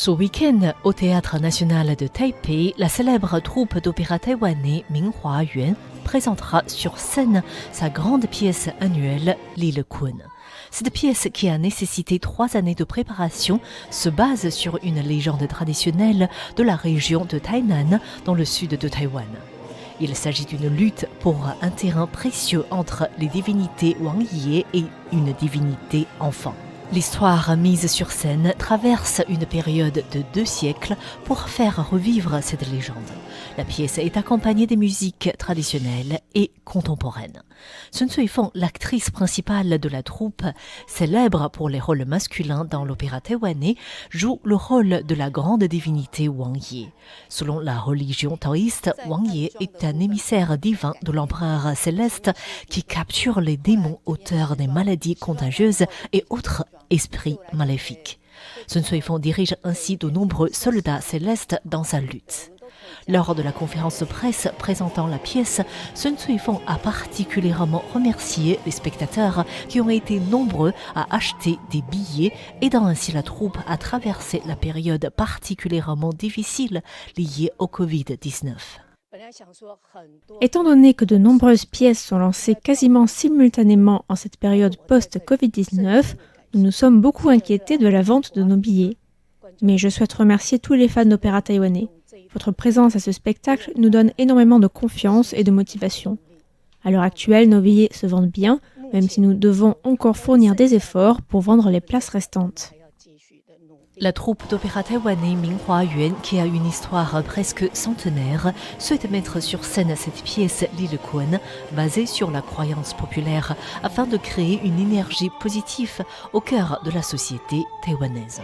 Ce week-end, au Théâtre national de Taipei, la célèbre troupe d'opéra taïwanais Minghua Yuan présentera sur scène sa grande pièce annuelle L'Île Kun. Cette pièce, qui a nécessité 3 années de préparation, se base sur une légende traditionnelle de la région de Tainan, dans le sud de Taïwan. Il s'agit d'une lutte pour un terrain précieux entre les divinités Wang Ye et une divinité enfant. L'histoire mise sur scène traverse une période de 2 siècles pour faire revivre cette légende. La pièce est accompagnée des musiques traditionnelles et contemporaines. Sun Cuifeng, l'actrice principale de la troupe, célèbre pour les rôles masculins dans l'opéra taïwanais, joue le rôle de la grande divinité Wang Ye. Selon la religion taoïste, Wang Ye est un émissaire divin de l'empereur céleste qui capture les démons auteurs des maladies contagieuses et autres esprits maléfiques. Sun Cuifeng dirige ainsi de nombreux soldats célestes dans sa lutte. Lors de la conférence de presse présentant la pièce, Sun Cuifeng a particulièrement remercié les spectateurs qui ont été nombreux à acheter des billets, aidant ainsi la troupe à traverser la période particulièrement difficile liée au Covid-19. Étant donné que de nombreuses pièces sont lancées quasiment simultanément en cette période post-Covid-19, nous nous sommes beaucoup inquiétés de la vente de nos billets. Mais je souhaite remercier tous les fans d'opéra taïwanais. Votre présence à ce spectacle nous donne énormément de confiance et de motivation. À l'heure actuelle, nos billets se vendent bien, même si nous devons encore fournir des efforts pour vendre les places restantes. La troupe d'opéra taïwanais Minghua Yuan, qui a une histoire presque centenaire, souhaite mettre sur scène cette pièce L'Île Kun, basée sur la croyance populaire, afin de créer une énergie positive au cœur de la société taïwanaise.